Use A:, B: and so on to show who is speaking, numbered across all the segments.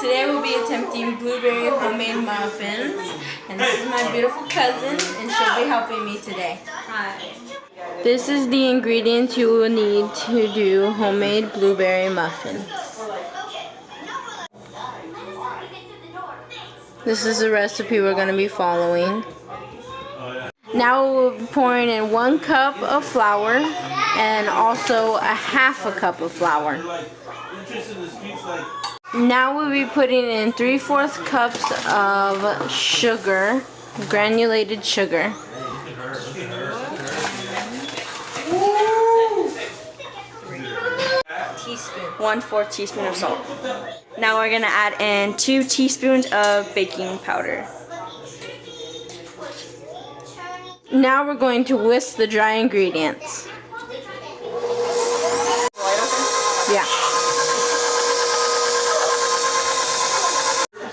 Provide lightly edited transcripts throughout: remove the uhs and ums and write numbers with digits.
A: Today we'll be attempting blueberry homemade muffins, and this is my beautiful cousin, and she'll be helping me today. Hi. This is the ingredients you will need to do homemade blueberry muffins. This is the recipe we're going to be following. Now we'll be pouring in 1 cup of flour and also a half a cup of flour. Now we'll be putting in 3/4 cups of sugar, granulated sugar.
B: Teaspoon. 1/4 teaspoon of salt. Now we're gonna add in 2 teaspoons of baking powder.
A: Now we're going to whisk the dry ingredients. Yeah.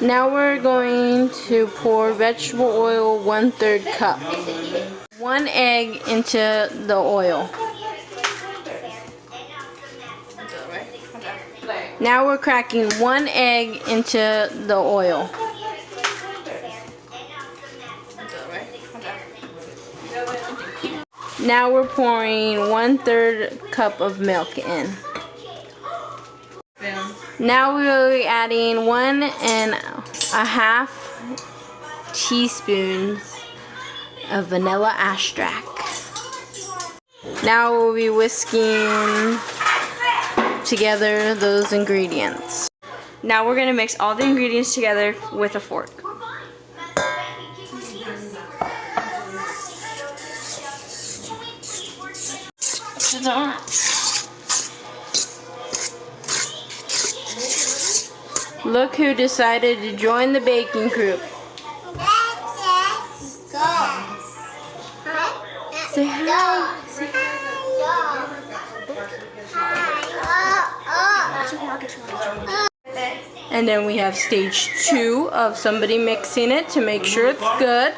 A: Now we're going to pour vegetable oil 1/3 cup. 1 egg into the oil. Now we're cracking 1 egg into the oil. Now we're pouring 1/3 cup of milk in. Now we'll be adding 1 1/2 teaspoons of vanilla extract. Now we'll be whisking together those ingredients.
B: Now we're gonna mix all the ingredients together with a fork.
A: Look who decided to join the baking group. Say hi. Say hi. And then we have stage 2 of somebody mixing it to make sure it's good.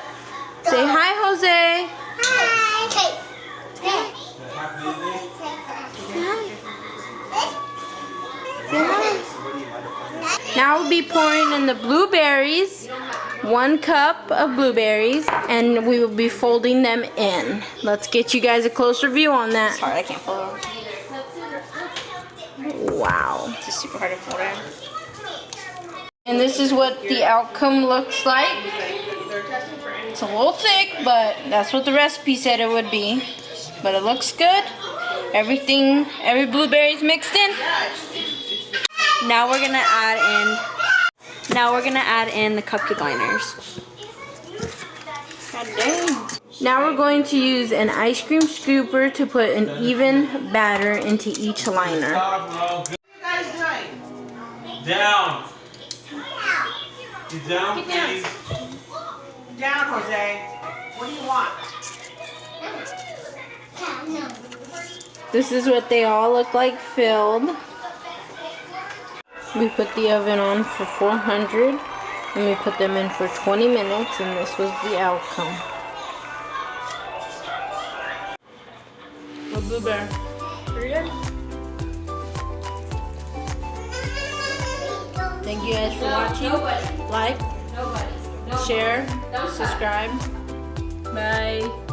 A: Say hi, Jose. Now we'll be pouring in the blueberries, 1 cup of blueberries, and we will be folding them in. Let's get you guys a closer view on that.
B: Sorry, I can't fold it.
A: Wow.
B: It's just super hard to fold it.
A: And this is what the outcome looks like. It's a little thick, but that's what the recipe said it would be. But it looks good. Every blueberry's mixed in.
B: Now we're gonna add in the cupcake liners.
A: God dang. Now we're going to use an ice cream scooper to put an even batter into each liner.
C: What are you guys doing? Down. Get down, please.
D: Down, Jose. What do you want?
A: This is what they all look like filled. We put the oven on for 400 and we put them in for 20 minutes, and this was the outcome. A blueberry. Pretty good. Thank you guys for watching. Like, share, subscribe. Bye.